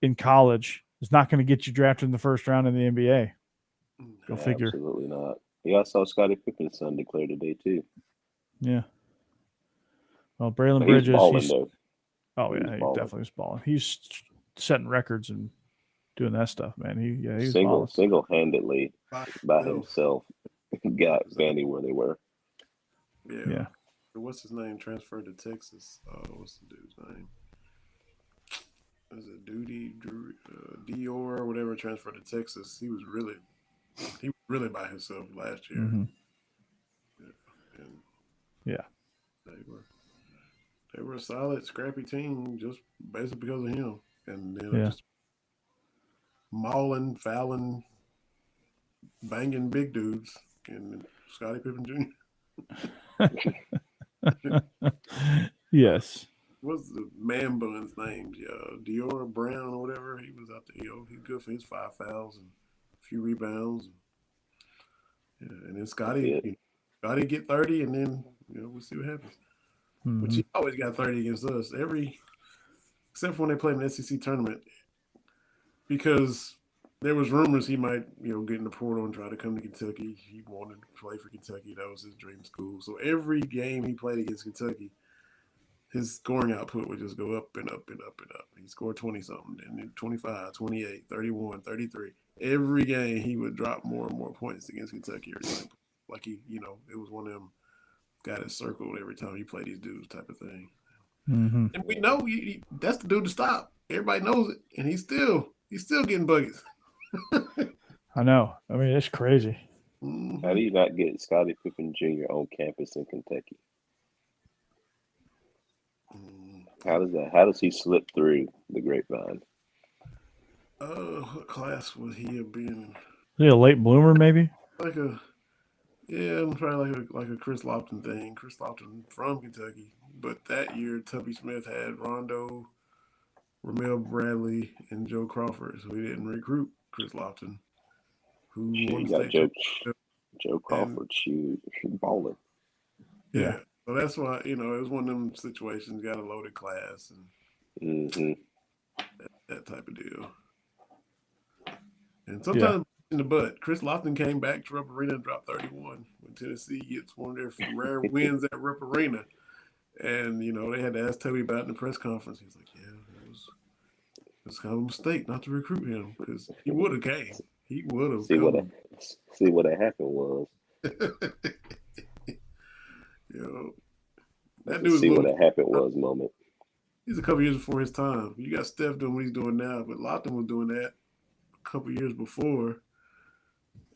in college is not going to get you drafted in the first round in the NBA. Go figure. Absolutely not. Yeah, I saw Scottie Pippen's son declare today too. Yeah. Well, Braylon Bridges, he definitely was balling. He's setting records and doing that stuff, man. He's single-handedly by himself got Vandy where they were. Yeah. What's his name? Transferred to Texas. What's the dude's name? Was it Dior or whatever? Transferred to Texas. He was really by himself last year. Mm-hmm. Yeah. They were a solid, scrappy team just basically because of him. And then just mauling, fouling, banging big dudes, and Scottie Pippen Jr. Yes. What's the man bun's name? Dior Brown or whatever. He was out there. He's good for his 5 fouls and a few rebounds. And then Scottie get 30, and then we'll see what happens. Mm-hmm. But he always got 30 against us except for when they played in the SEC tournament, because there was rumors he might get in the portal and try to come to Kentucky. He wanted to play for Kentucky. That was his dream school. So every game he played against Kentucky, his scoring output would just go up and up and up and up. He scored 20-something, and then 25, 28, 31, 33. Every game, he would drop more and more points against Kentucky. Like it was one of them got it circled every time he played these dudes type of thing. Mm-hmm. And we know that's the dude to stop. Everybody knows it, and he's still getting buckets. I know. I mean, it's crazy. Mm-hmm. How do you not get Scottie Pippen Jr. on campus in Kentucky? How does he slip through the grapevine? What class would he have been? Is he a late bloomer, maybe? Probably like a Chris Lofton thing. Chris Lofton from Kentucky, but that year Tubby Smith had Rondo, Ramel Bradley, and Joe Crawford, so he didn't recruit Chris Lofton, who won the state Joe Crawford, balling. Yeah. So that's why, it was one of them situations, got a loaded class and that type of deal. And sometimes in the butt, Chris Lofton came back to Rupp Arena and dropped 31 when Tennessee gets one of their rare wins at Rupp Arena. And, they had to ask Toby about it in the press conference. He's like, yeah, it was kind of a mistake not to recruit him because he would have came. He would have come. See what happened was. That dude. See what happened was moment. He's a couple years before his time. You got Steph doing what he's doing now, but Lofton was doing that a couple years before,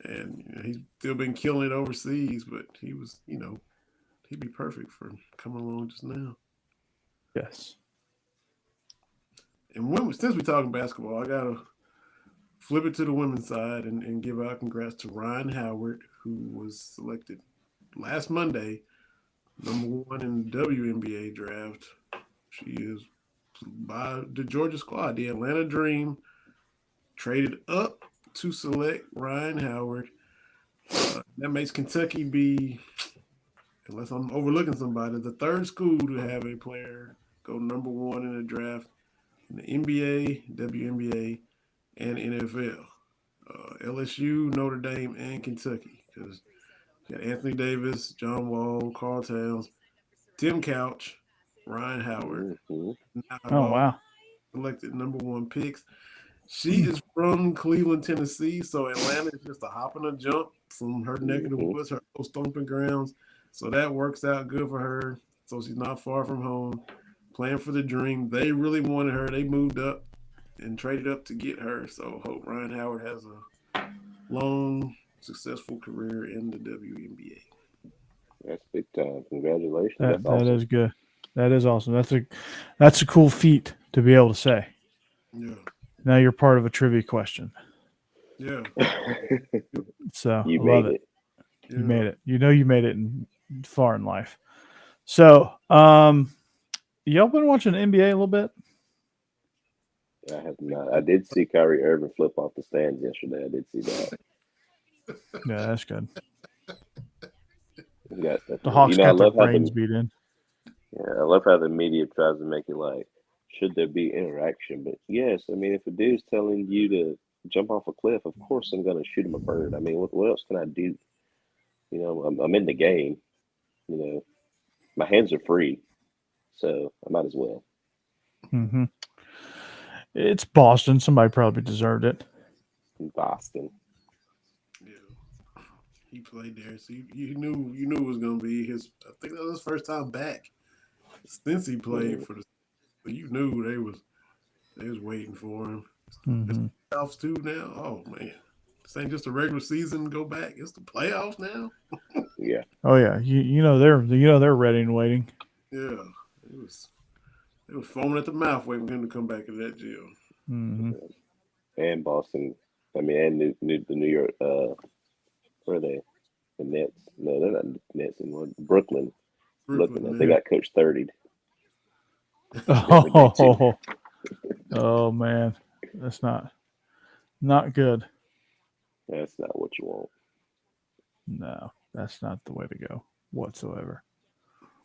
and he's still been killing it overseas. But he was, he'd be perfect for coming along just now. Yes. And since we're talking basketball, I gotta flip it to the women's side and give out congrats to Ryan Howard, who was selected last Monday, #1 in the WNBA draft. She is by the Georgia squad. The Atlanta Dream traded up to select Ryan Howard. That makes Kentucky be, unless I'm overlooking somebody, the third school to have a player go #1 in the draft in the NBA, WNBA, and NFL. LSU, Notre Dame, and Kentucky. Because you got Anthony Davis, John Wall, Carl Towns, Tim Couch, Ryan Howard. Wow. Selected #1 picks. She is from Cleveland, Tennessee, so Atlanta is just a hop and a jump from her neck of the woods, her old stomping grounds. So that works out good for her. So she's not far from home, playing for the Dream. They really wanted her. They moved up and traded up to get her. So hope Ryan Howard has a long, successful career in the WNBA. That's big time. Congratulations. That awesome. is good. That is awesome. That's a cool feat to be able to say. Yeah. Now you're part of a trivia question. Yeah. So you I love made it. You made it. You made it far in life. So, y'all been watching the NBA a little bit? I have not. I did see Kyrie Irving flip off the stands yesterday. I did see that. Yeah, that's good. The Hawks got their brains beat in. Yeah, I love how the media tries to make it like, should there be interaction? But yes, I mean, if a dude's telling you to jump off a cliff, of course I'm going to shoot him a bird. I mean, what else can I do? I'm in the game. My hands are free, so I might as well. Mm-hmm. It's Boston. Somebody probably deserved it. Boston. Yeah, he played there, so you knew it was going to be his. I think that was his first time back since he played for the. But you knew they was waiting for him. Mm-hmm. It's playoffs too now. Oh man, this ain't just a regular season. Go back. It's the playoffs now. Yeah. Oh yeah. They're ready and waiting. Yeah, it was foaming at the mouth waiting for him to come back in that jail. Mm-hmm. And Boston. I mean, and the New York. Where are they? The Nets. No, they're not Nets anymore. Brooklyn. They got Coach 30. Oh man, that's not good. That's not what you want. No, that's not the way to go whatsoever.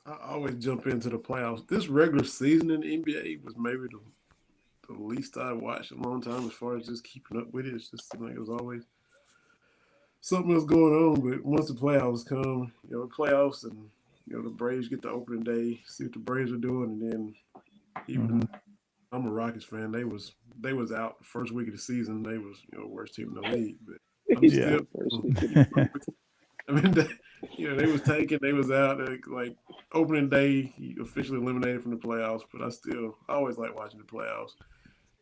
I always jump into the playoffs. This regular season in the NBA was maybe the least I watched in a long time as far as just keeping up with it. It's just like it was always something else going on. But once the playoffs come, the playoffs and the Braves get the opening day, see what the Braves are doing, and then even I'm a Rockets fan. They was out the first week of the season. They was worst team in the league, but I'm still. I mean, they was taken. They was out like opening day, officially eliminated from the playoffs. But I always like watching the playoffs.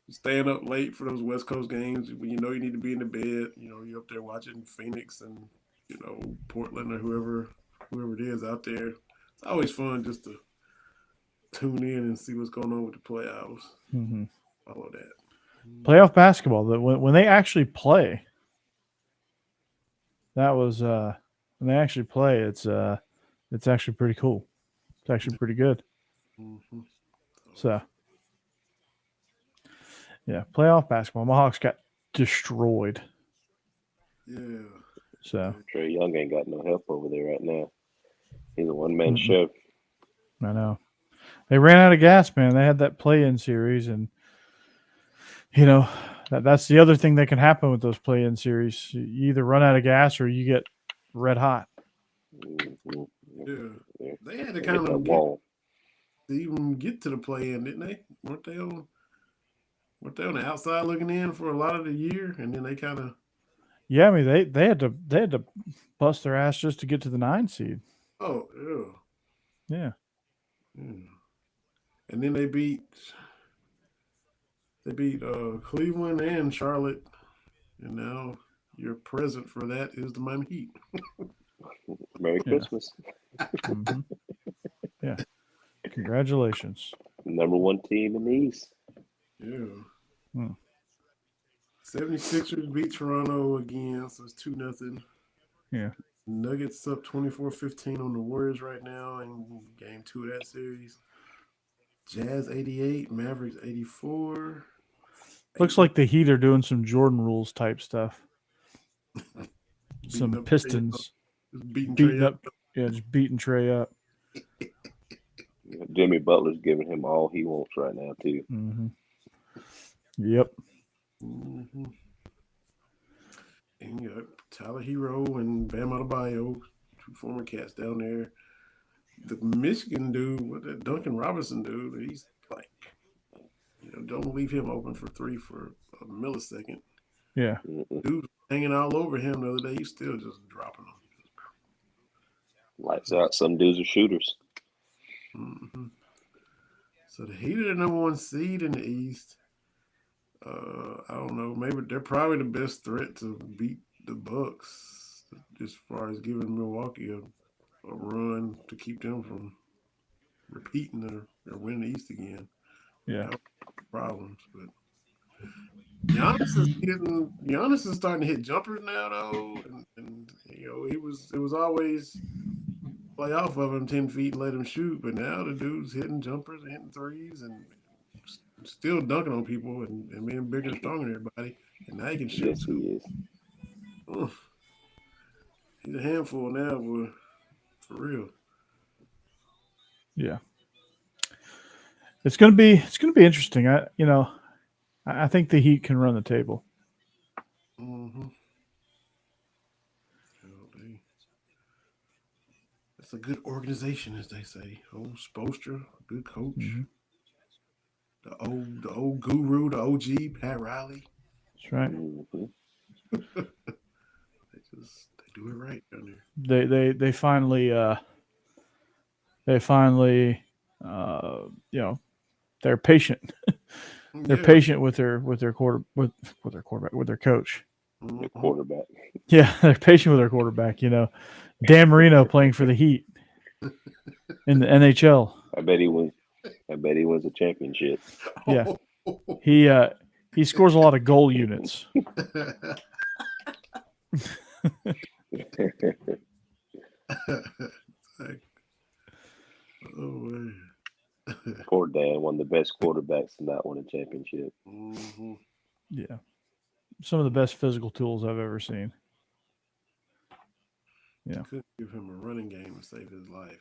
Staying up late for those West Coast games when you need to be in the bed. You're up there watching Phoenix and Portland or whoever it is out there. It's always fun just to tune in and see what's going on with the playoffs. Mm-hmm. Follow that. Playoff basketball. When they actually play, that was when they actually play. It's actually pretty cool. It's actually pretty good. Mm-hmm. So yeah, playoff basketball. Mohawks got destroyed. Yeah. So Trae Young ain't got no help over there right now. He's a one-man show. I know. They ran out of gas, man. They had that play-in series, and that's the other thing that can happen with those play-in series. You either run out of gas or you get red hot. Mm-hmm. Yeah. They had to kind of to even get to the play-in, didn't they? Weren't they on the outside looking in for a lot of the year, and then they kind of. Yeah, I mean they had to bust their ass just to get to the 9 seed. Oh yeah. And then they beat Cleveland and Charlotte, and now your present for that is the Miami Heat. Merry Christmas. Mm-hmm. Yeah. Congratulations. Number 1 team in the East. Yeah. 76ers beat Toronto again, so it's 2-0. Yeah. Nuggets up 24-15 on the Warriors right now in game 2 of that series. Jazz 88, Mavericks 84. Looks like the Heat are doing some Jordan rules type stuff. Some Pistons. Beating up. Yeah, just beating Trae up. Jimmy Butler's giving him all he wants right now, too. Mm-hmm. Yep. Mm-hmm. And you got Tyler Hero and Bam Adebayo, 2 former cats down there. The Michigan dude, that Duncan Robinson dude, he's like, don't leave him open for 3 for a millisecond. Yeah. Dude hanging all over him the other day. He's still just dropping them. Lights out. Some dudes are shooters. Mm-hmm. So the Heat are the number 1 seed in the East. I don't know. Maybe they're probably the best threat to beat the Bucks as far as giving Milwaukee a run to keep them from repeating or winning the East again. Yeah. Problems, but Giannis is starting to hit jumpers now though, and it was always play off of him 10 feet and let him shoot, but now the dude's hitting jumpers and hitting threes and still dunking on people and being bigger and stronger than everybody, and now he can shoot. Yes, he is. He's a handful now, boy, for real. Yeah. It's gonna be interesting. I think the Heat can run the table. Mm-hmm. It's a good organization, as they say. Spoelstra, good coach. Mm-hmm. The old guru, the OG, Pat Riley. That's right. Mm-hmm. they do it right down there. They finally they're patient. They're patient with their quarterback, with their coach. The quarterback. Yeah, they're patient with their quarterback. Dan Marino playing for the Heat in the NHL. I bet he wins a championship. Yeah, he scores a lot of goal units. Poor Dan, one of the best quarterbacks to not win a championship. Mm-hmm. Yeah, some of the best physical tools I've ever seen. Yeah, couldn't give him a running game to save his life.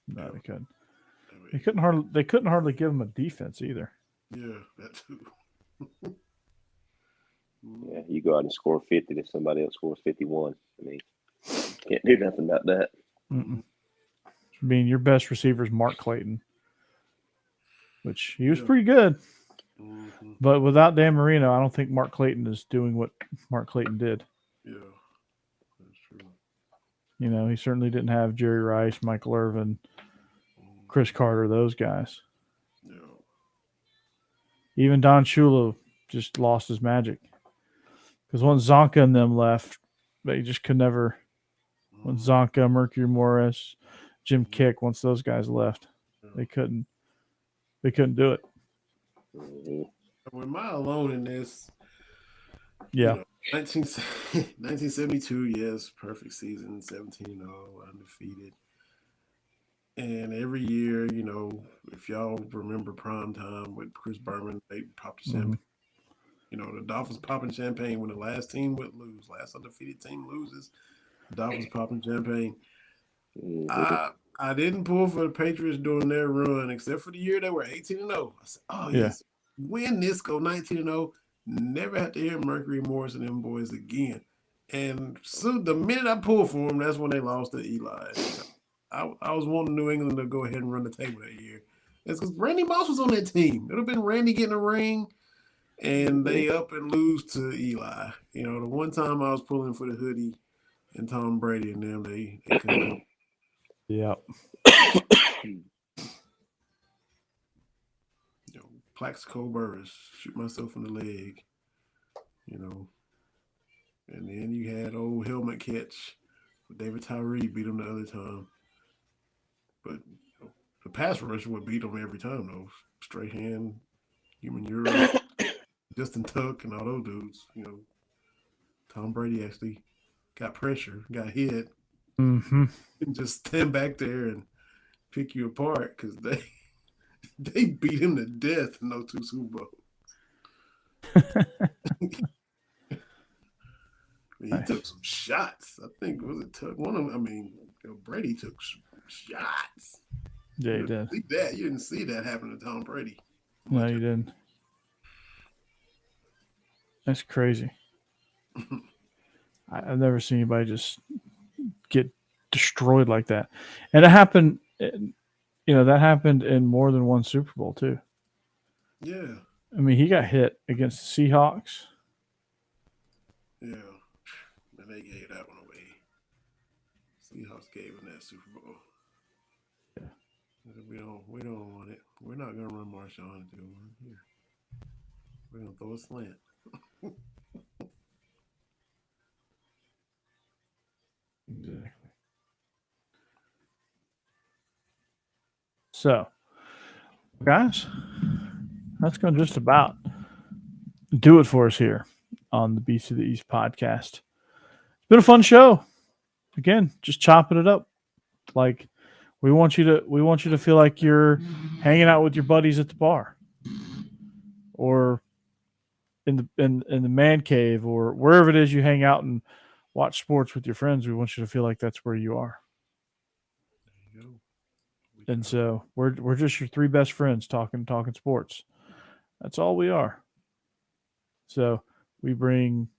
No, they couldn't. They couldn't hardly give him a defense either. Yeah, that too. Yeah, you go out and score 50 if somebody else scores 51. I mean, can't do nothing about that. Mm-mm. I mean, your best receiver is Mark Clayton, which he was Yeah. pretty good. Mm-hmm. But without Dan Marino, I don't think Mark Clayton is doing what Mark Clayton did. Yeah, that's true. You know, he certainly didn't have Jerry Rice, Michael Irvin, Chris Carter, those guys. Yeah. Even Don Shula just lost his magic. Because once Zonka and them left, they just could never. When Zonka, Mercury Morris, Jim Kick, once those guys left, they couldn't do it. Mm-hmm. Am I alone in this? Yeah. You know, 1972, yes, perfect season, 17-0, undefeated. And every year, you know, if y'all remember prime time with Chris Berman, they popped the champagne. You know, the Dolphins popping champagne when the last team would lose. Last undefeated team loses. The Dolphins popping champagne. Mm-hmm. I didn't pull for the Patriots during their run, except for the year they were 18-0. I said, oh, Yeah. yes, win this, go 19-0. Never have to hear Mercury Morris and them boys again. And so the minute I pulled for them, that's when they lost to Eli. I was wanting New England to go ahead and run the table that year. It's because Randy Moss was on that team. It would have been Randy getting a ring, and they up and lose to Eli. You know, the one time I was pulling for the hoodie and Tom Brady and them, they couldn't come. Yeah. You know, Plaxico Burris, shoot myself in the leg. You know, and then you had old helmet catch. David Tyree beat him the other time. But you know, the pass rush would beat him every time, though. Straight hand, human Euro, Justin Tuck, and all those dudes. You know, Tom Brady actually got pressure, got hit, Mm-hmm. and just stand back there and pick you apart because they beat him to death in those two Super Bowls. He took some shots. I think was it took one of them. I mean, you know, Brady took some shots. Yeah, he did. See that? You didn't see that happen to Tom Brady. No, you didn't. That's crazy. I've never seen anybody just get destroyed like that. And it happened, you know, that happened in more than one Super Bowl, too. Yeah. I mean, he got hit against the Seahawks. Yeah. And they gave that one away. Seahawks gave him that Super Bowl. Yeah. We don't want it. We're not gonna run Marshawn into one here. We're gonna throw a slant. Exactly. So, guys, that's going to just about do it for us here on the Beast of the East podcast. It's been a fun show. Again, just chopping it up. Like we want you to feel like you're hanging out with your buddies at the bar, or in the man cave, or wherever it is you hang out and watch sports with your friends. We want you to feel like that's where you are. There you go. And so we're just your three best friends talking sports. That's all we are. So we bring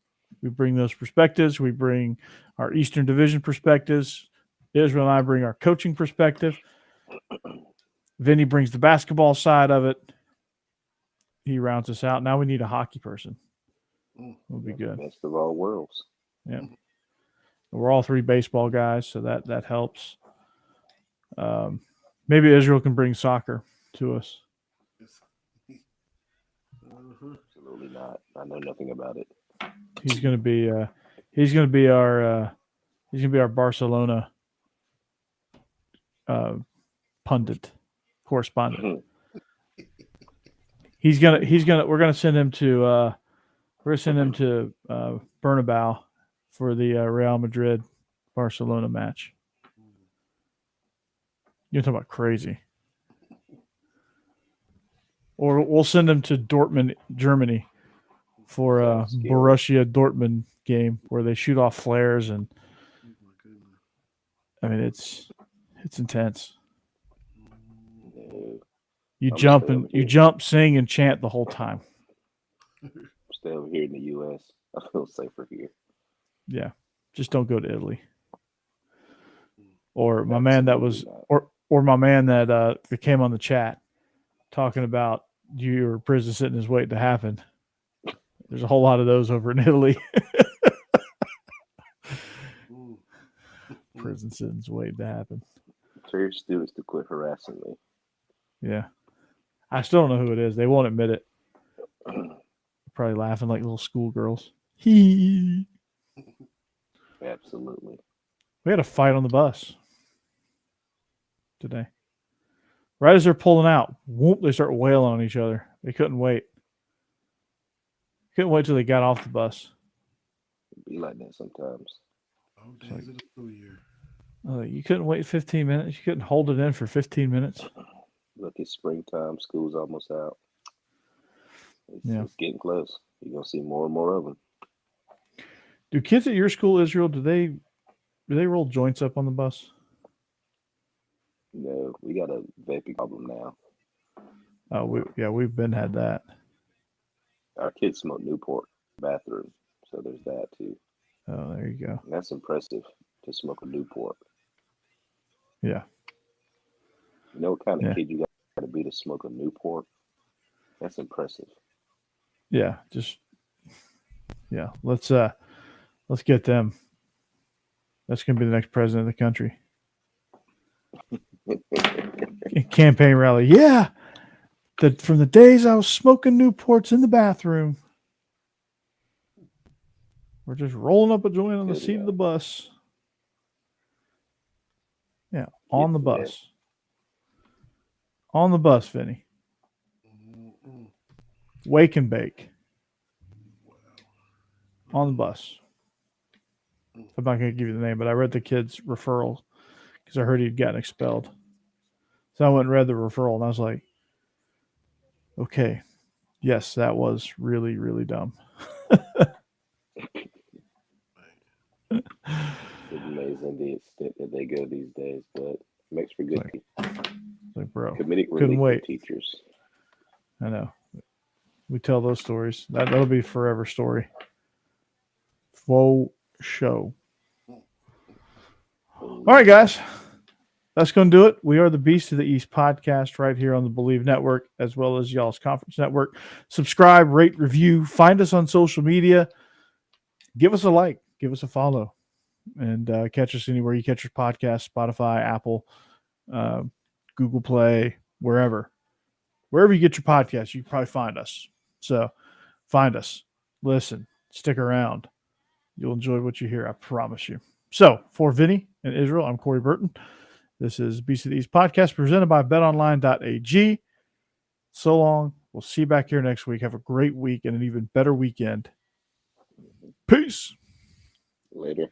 those perspectives. We bring our Eastern Division perspectives. Israel and I bring our coaching perspective. Vinny brings the basketball side of it. He rounds us out. Now we need a hockey person. We'll be good. Best of all worlds. Yeah. We're all three baseball guys, so that helps. Maybe Israel can bring soccer to us. Absolutely not. I know nothing about it. He's gonna be our Barcelona pundit correspondent. We're gonna send him to Bernabeu for the Real Madrid Barcelona match. You're talking about crazy. Or we'll send him to Dortmund, Germany for a Borussia Dortmund game where they shoot off flares, and I mean it's intense. You jump, sing, and chant the whole time. Stay over here in the U.S. I feel safer here. Yeah, just don't go to Italy Or my man that was, or my man that came on the chat talking about your prison sentence waiting to happen. There's a whole lot of those over in Italy. Prison sentence waiting to happen. Tell your students to quit harassing me. Yeah. I still don't know who it is. They won't admit it. Probably laughing like little schoolgirls. Hee. Absolutely. We had a fight on the bus today. Right as they're pulling out, whoop, they start wailing on each other. They couldn't wait. Couldn't wait till they got off the bus. It'd be like that sometimes. All days of the school year. You couldn't wait 15 minutes. You couldn't hold it in for 15 minutes. Look, it's springtime. School's almost out. It's getting close. You're going to see more and more of them. Do kids at your school, Israel, do they roll joints up on the bus? No, we got a vaping problem now. Oh, we've been had that. Our kids smoke Newport bathroom, so there's that too. Oh, there you go. And that's impressive to smoke a Newport. Yeah. You know what kind of kid you got to be to smoke a Newport? That's impressive. Yeah, let's get them. That's going to be the next president of the country. Campaign rally. Yeah. From the days I was smoking Newports in the bathroom, we're just rolling up a joint on the seat of the bus. Yeah, on the bus. On the bus, Vinny. Wake and bake. On the bus. I'm not going to give you the name, but I read the kid's referral because I heard he'd gotten expelled. So I went and read the referral, and I was like, okay, yes, that was really, really dumb. It's amazing the extent that they go these days, but it makes for good like, bro, comedic couldn't relief wait. for teachers. I know. We tell those stories. That'll be a forever story. Faux show. All right, guys. That's going to do it. We are the Beast of the East podcast right here on the Bleav Network, as well as y'all's conference network. Subscribe, rate, review. Find us on social media. Give us a like. Give us a follow. And catch us anywhere you catch your podcast, Spotify, Apple, Google Play, wherever. Wherever you get your podcast, you can probably find us. So find us. Listen. Stick around. You'll enjoy what you hear. I promise you. So for Vinny and Israel, I'm Corey Burton. This is Beast of the East podcast presented by Betonline.ag. So long. We'll see you back here next week. Have a great week and an even better weekend. Peace. Later.